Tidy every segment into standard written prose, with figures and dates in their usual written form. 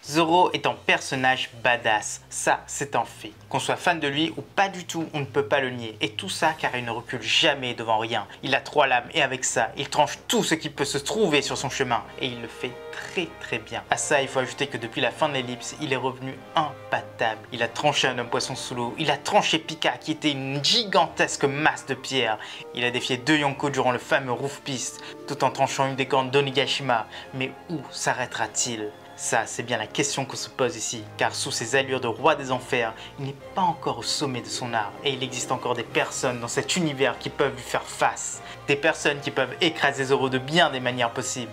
Zoro est un personnage badass, ça c'est un fait. Qu'on soit fan de lui ou pas du tout, on ne peut pas le nier. Et tout ça car il ne recule jamais devant rien. Il a 3 lames et avec ça, il tranche tout ce qui peut se trouver sur son chemin. Et il le fait très bien. À ça, il faut ajouter que depuis la fin de l'ellipse, il est revenu imbattable. Il a tranché un homme poisson sous l'eau, il a tranché Pika qui était une gigantesque masse de pierre. Il a défié 2 Yonko durant le fameux Roof Beast, tout en tranchant une des cornes d'Onigashima. Mais où s'arrêtera-t-il ? Ça, c'est bien la question qu'on se pose ici, car sous ses allures de roi des enfers, il n'est pas encore au sommet de son art, et il existe encore des personnes dans cet univers qui peuvent lui faire face. Des personnes qui peuvent écraser Zoro de bien des manières possibles.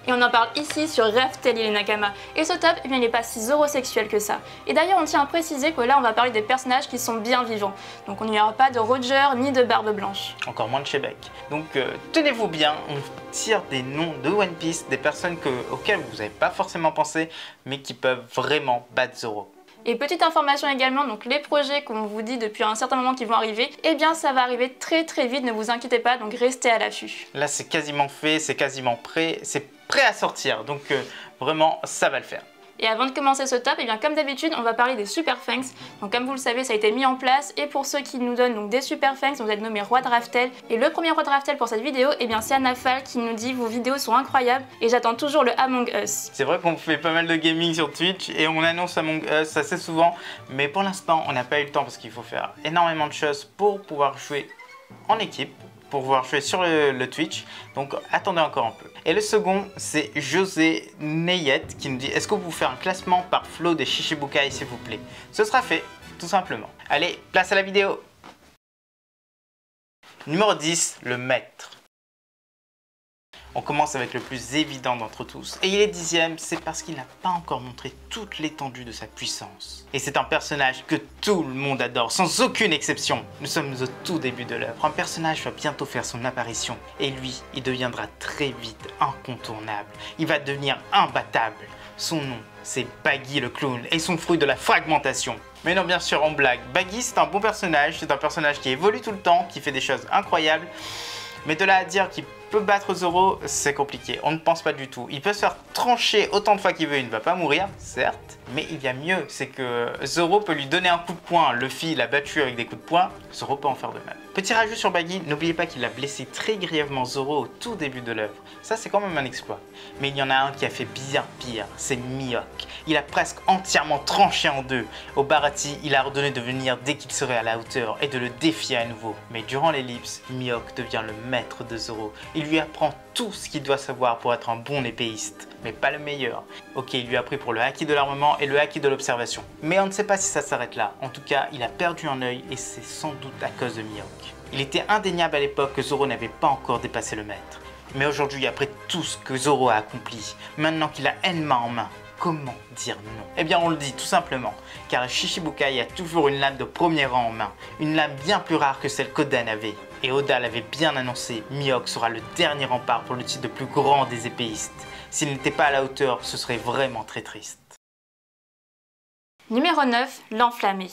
Et on en parle ici sur Raftel et Nakama. Et ce top, eh bien, il n'est pas si zorosexuel que ça. Et d'ailleurs, on tient à préciser que là, on va parler des personnages qui sont bien vivants. Donc on n'y aura pas de Roger ni de Barbe Blanche. Encore moins de Shebek. Donc tenez-vous bien, on tire des noms de One Piece, des personnes auxquelles vous n'avez pas forcément pensé, mais qui peuvent vraiment battre Zoro. Et petite information également, donc les projets qu'on vous dit depuis un certain moment qui vont arriver, eh bien ça va arriver très vite, ne vous inquiétez pas, donc restez à l'affût. Là c'est quasiment fait, c'est quasiment prêt, c'est prêt à sortir, donc vraiment ça va le faire. Et avant de commencer ce top, eh bien comme d'habitude, on va parler des Super Fangs. Donc comme vous le savez, ça a été mis en place, et pour ceux qui nous donnent donc des Super Fangs, vous êtes nommé Roi de Raftel. Et le premier Roi de Raftel pour cette vidéo, eh bien c'est Anafal qui nous dit « Vos vidéos sont incroyables et j'attends toujours le Among Us ». C'est vrai qu'on fait pas mal de gaming sur Twitch et on annonce Among Us assez souvent, mais pour l'instant on n'a pas eu le temps parce qu'il faut faire énormément de choses pour pouvoir jouer en équipe, pour pouvoir jouer sur le Twitch, donc attendez encore un peu. Et le second, c'est José Neyette qui nous dit « Est-ce que vous pouvez faire un classement par flow des Shishibukai s'il vous plaît ?» Ce sera fait, tout simplement. Allez, place à la vidéo. Numéro 10, le maître. On commence avec le plus évident d'entre tous. Et il est 10e, c'est parce qu'il n'a pas encore montré toute l'étendue de sa puissance. Et c'est un personnage que tout le monde adore, sans aucune exception. Nous sommes au tout début de l'œuvre. Un personnage va bientôt faire son apparition. Et lui, il deviendra très vite incontournable. Il va devenir imbattable. Son nom, c'est Baggy le clown, et son fruit de la fragmentation. Mais non, bien sûr, on blague. Baggy, c'est un bon personnage. C'est un personnage qui évolue tout le temps, qui fait des choses incroyables. Mais de là à dire qu'il peut battre Zoro, c'est compliqué, on ne pense pas du tout. Il peut se faire trancher autant de fois qu'il veut, il ne va pas mourir, certes, mais il y a mieux, c'est que Zoro peut lui donner un coup de poing. Luffy l'a battu avec des coups de poing, Zoro peut en faire de même. Petit rajout sur Baggy, n'oubliez pas qu'il a blessé très grièvement Zoro au tout début de l'œuvre. Ça c'est quand même un exploit. Mais il y en a un qui a fait bien pire, c'est Mihawk. Il a presque entièrement tranché en deux. Au Baratie, il a ordonné de venir dès qu'il serait à la hauteur et de le défier à nouveau. Mais durant l'ellipse, Mihawk devient le maître de Zoro. Il lui apprend tout ce qu'il doit savoir pour être un bon épéiste, mais pas le meilleur. Ok, il lui a appris pour le haki de l'armement et le haki de l'observation. Mais on ne sait pas si ça s'arrête là. En tout cas, il a perdu un œil et c'est sans doute à cause de Mihawk. Il était indéniable à l'époque que Zoro n'avait pas encore dépassé le maître. Mais aujourd'hui, après tout ce que Zoro a accompli, maintenant qu'il a Enma en main, comment dire non? Eh bien on le dit tout simplement, car le Shishibukai a toujours une lame de premier rang en main, une lame bien plus rare que celle qu'Oden avait. Et Oda l'avait bien annoncé, Mihawk sera le dernier rempart pour le titre de plus grand des épéistes. S'il n'était pas à la hauteur, ce serait vraiment très triste. Numéro 9, l'enflammé.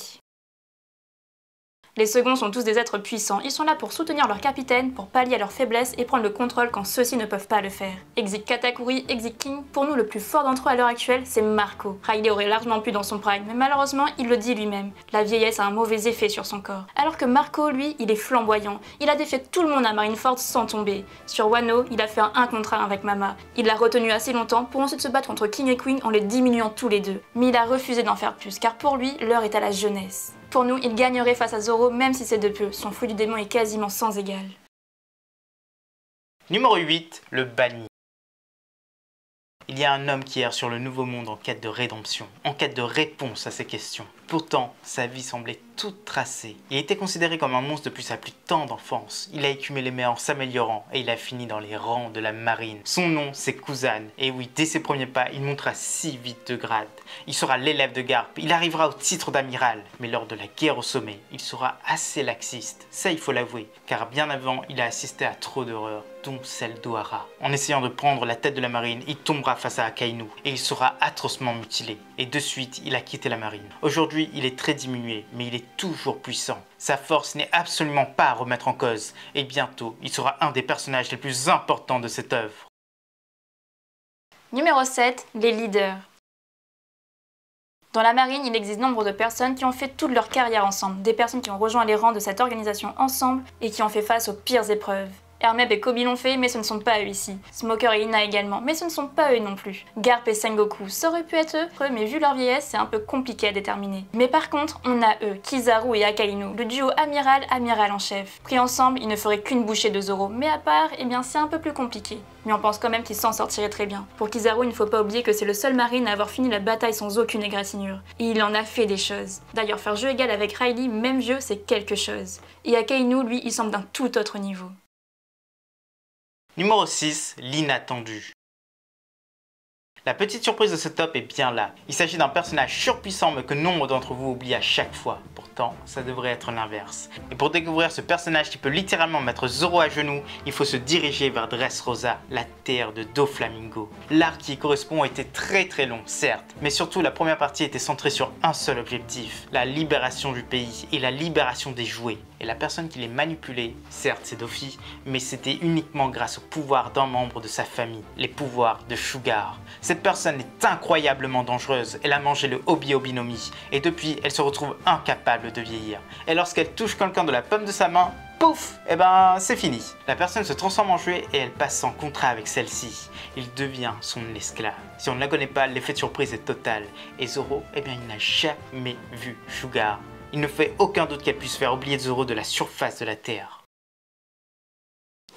Les seconds sont tous des êtres puissants, ils sont là pour soutenir leur capitaine, pour pallier à leurs faiblesses et prendre le contrôle quand ceux-ci ne peuvent pas le faire. Exit Katakuri, Exit King, pour nous le plus fort d'entre eux à l'heure actuelle, c'est Marco. Riley aurait largement pu dans son prime, mais malheureusement il le dit lui-même, la vieillesse a un mauvais effet sur son corps. Alors que Marco, lui, il est flamboyant, il a défait tout le monde à Marineford sans tomber. Sur Wano, il a fait un 1 contre 1 avec Mama. Il l'a retenu assez longtemps pour ensuite se battre contre King et Queen en les diminuant tous les deux. Mais il a refusé d'en faire plus, car pour lui, l'heure est à la jeunesse. Pour nous, il gagnerait face à Zoro même si c'est de peu, son fruit du démon est quasiment sans égal. Numéro 8, le banni. Il y a un homme qui erre sur le nouveau monde en quête de rédemption, en quête de réponse à ces questions. Pourtant, sa vie semblait toute tracée. Il était considéré comme un monstre depuis sa plus tendre enfance. Il a écumé les mers en s'améliorant et il a fini dans les rangs de la marine. Son nom, c'est Kuzan. Et oui, dès ses premiers pas, il montera si vite de grade. Il sera l'élève de Garp, il arrivera au titre d'amiral. Mais lors de la guerre au sommet, il sera assez laxiste. Ça, il faut l'avouer, car bien avant, il a assisté à trop d'horreurs, dont celle d'Ohara. En essayant de prendre la tête de la marine, il tombera face à Akainu et il sera atrocement mutilé. Et de suite, il a quitté la marine. Aujourd'hui, il est très diminué, mais il est toujours puissant. Sa force n'est absolument pas à remettre en cause. Et bientôt, il sera un des personnages les plus importants de cette œuvre. Numéro 7, les leaders. Dans la marine, il existe nombre de personnes qui ont fait toute leur carrière ensemble, des personnes qui ont rejoint les rangs de cette organisation ensemble et qui ont fait face aux pires épreuves. Hermeb et Kobe l'ont fait, mais ce ne sont pas eux ici. Smoker et Ina également, mais ce ne sont pas eux non plus. Garp et Sengoku, ça aurait pu être eux, mais vu leur vieillesse, c'est un peu compliqué à déterminer. Mais par contre, on a eux, Kizaru et Akainu, le duo amiral en chef. Pris ensemble, ils ne feraient qu'une bouchée de Zoro, mais à part, eh bien c'est un peu plus compliqué. Mais on pense quand même qu'ils s'en sortiraient très bien. Pour Kizaru, il ne faut pas oublier que c'est le seul marine à avoir fini la bataille sans aucune égratignure. Et il en a fait des choses. D'ailleurs, faire jeu égal avec Riley, même jeu, c'est quelque chose. Et Akainu, lui, il semble d'un tout autre niveau. Numéro 6, l'inattendu. La petite surprise de ce top est bien là. Il s'agit d'un personnage surpuissant mais que nombre d'entre vous oublient à chaque fois. Pourtant, ça devrait être l'inverse. Et pour découvrir ce personnage qui peut littéralement mettre Zoro à genoux, il faut se diriger vers Dressrosa, la terre de Doflamingo. L'arc qui y correspond était très long, certes, mais surtout la première partie était centrée sur un seul objectif, la libération du pays et la libération des jouets. Et la personne qui les manipulait, certes c'est Doffy, mais c'était uniquement grâce au pouvoir d'un membre de sa famille, les pouvoirs de Sugar. Cette personne est incroyablement dangereuse, elle a mangé le Obi-Obi no Mi, et depuis elle se retrouve incapable de vieillir. Et lorsqu'elle touche quelqu'un de la paume de sa main, pouf, et ben c'est fini. La personne se transforme en jouet et elle passe en contrat avec celle-ci. Il devient son esclave. Si on ne la connaît pas, l'effet de surprise est total. Et Zoro, eh bien il n'a jamais vu Sugar. Il ne fait aucun doute qu'elle puisse faire oublier Zoro de la surface de la Terre.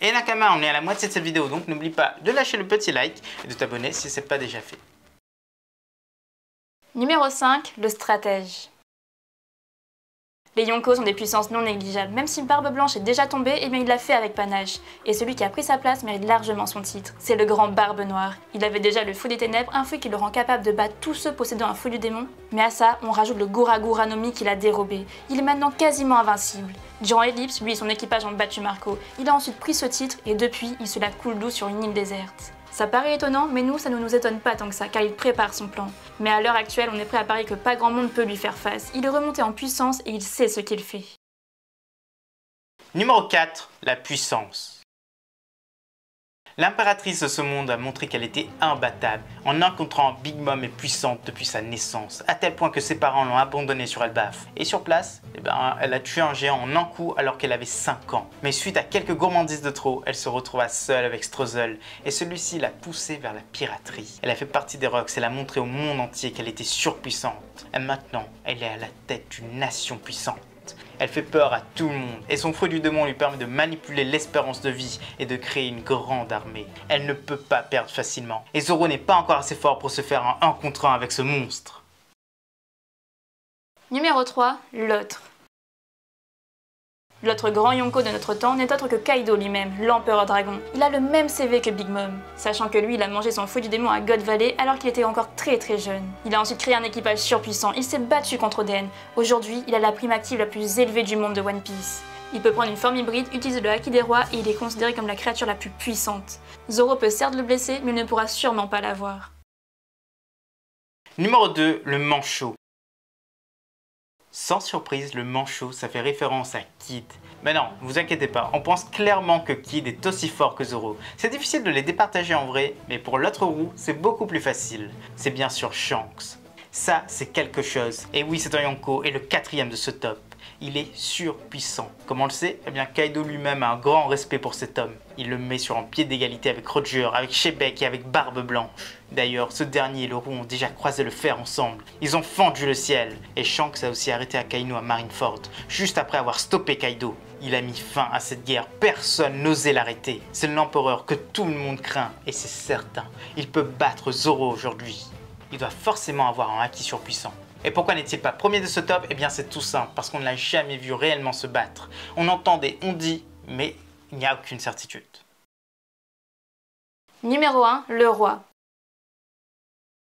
Et Nakama, on est à la moitié de cette vidéo, donc n'oublie pas de lâcher le petit like et de t'abonner si ce n'est pas déjà fait. Numéro 5, le stratège. Les Yonko sont des puissances non négligeables. Même si Barbe Blanche est déjà tombée, eh bien il l'a fait avec panache. Et celui qui a pris sa place mérite largement son titre. C'est le grand Barbe Noire. Il avait déjà le feu des ténèbres, un feu qui le rend capable de battre tous ceux possédant un feu du démon. Mais à ça, on rajoute le Guragura no Mi qu'il a dérobé. Il est maintenant quasiment invincible. Durant Ellipse, lui et son équipage ont battu Marco. Il a ensuite pris ce titre et depuis, il se la coule douce sur une île déserte. Ça paraît étonnant, mais nous, ça ne nous étonne pas tant que ça, car il prépare son plan. Mais à l'heure actuelle, on est prêt à parier que pas grand monde peut lui faire face. Il est remonté en puissance et il sait ce qu'il fait. Numéro 4, la puissance. L'impératrice de ce monde a montré qu'elle était imbattable. En un contre un, Big Mom est puissante depuis sa naissance, à tel point que ses parents l'ont abandonnée sur Elbaf. Et sur place, elle a tué un géant en un coup alors qu'elle avait 5 ans. Mais suite à quelques gourmandises de trop, elle se retrouva seule avec Strozel, et celui-ci l'a poussée vers la piraterie. Elle a fait partie des Rocks, elle a montré au monde entier qu'elle était surpuissante. Et maintenant, elle est à la tête d'une nation puissante. Elle fait peur à tout le monde et son feu du démon lui permet de manipuler l'espérance de vie et de créer une grande armée. Elle ne peut pas perdre facilement et Zoro n'est pas encore assez fort pour se faire un 1 contre 1 avec ce monstre. Numéro 3, l'autre. L'autre grand Yonko de notre temps n'est autre que Kaido lui-même, l'empereur dragon. Il a le même CV que Big Mom, sachant que lui il a mangé son feu du démon à God Valley alors qu'il était encore très jeune. Il a ensuite créé un équipage surpuissant, il s'est battu contre Oden. Aujourd'hui, il a la prime active la plus élevée du monde de One Piece. Il peut prendre une forme hybride, utiliser le Haki des rois et il est considéré comme la créature la plus puissante. Zoro peut certes le blesser, mais il ne pourra sûrement pas l'avoir. Numéro 2, le manchot. Sans surprise, le manchot, ça fait référence à Kid. Mais non, vous inquiétez pas, on pense clairement que Kid est aussi fort que Zoro. C'est difficile de les départager en vrai, mais pour l'autre roue, c'est beaucoup plus facile. C'est bien sûr Shanks. Ça, c'est quelque chose. Et oui, c'est un Yonko et le 4e de ce top. Il est surpuissant. Comme on le sait, eh bien Kaido lui-même a un grand respect pour cet homme. Il le met sur un pied d'égalité avec Roger, avec Shebeck et avec Barbe Blanche. D'ailleurs, ce dernier et le roux ont déjà croisé le fer ensemble. Ils ont fendu le ciel. Et Shanks a aussi arrêté Akainu à Marineford, juste après avoir stoppé Kaido. Il a mis fin à cette guerre, personne n'osait l'arrêter. C'est l'empereur que tout le monde craint, et c'est certain. Il peut battre Zoro aujourd'hui. Il doit forcément avoir un haki surpuissant. Et pourquoi n'est-il pas premier de ce top? Eh bien c'est tout simple, parce qu'on ne l'a jamais vu réellement se battre. On entendait, on dit, mais il n'y a aucune certitude. Numéro 1, le roi.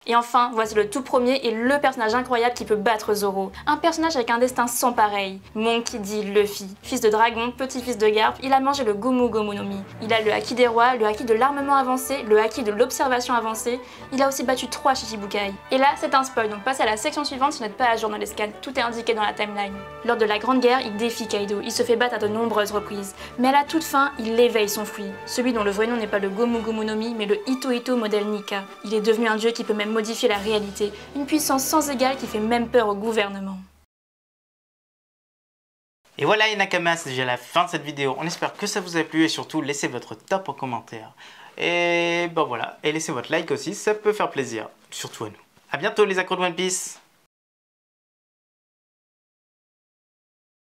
Et enfin, voici le tout premier et le personnage incroyable qui peut battre Zoro. Un personnage avec un destin sans pareil. Monkey D. Luffy. Fils de dragon, petit-fils de Garp, il a mangé le Gomu Gomu no Mi. Il a le haki des rois, le haki de l'armement avancé, le haki de l'observation avancée. Il a aussi battu 3 Shichibukai. Et là, c'est un spoil, donc passez à la section suivante si vous n'êtes pas à jour dans les scans. Tout est indiqué dans la timeline. Lors de la Grande Guerre, il défie Kaido. Il se fait battre à de nombreuses reprises. Mais à la toute fin, il éveille son fruit. Celui dont le vrai nom n'est pas le Gomu Gomu no Mi, mais le Ito Ito modèle Nika. Il est devenu un dieu qui peut même modifier la réalité, une puissance sans égale qui fait même peur au gouvernement. Et voilà les Nakamas, c'est déjà la fin de cette vidéo. On espère que ça vous a plu et surtout laissez votre top en commentaire. Et ben voilà, et laissez votre like aussi, ça peut faire plaisir, surtout à nous. A bientôt les accros de One Piece.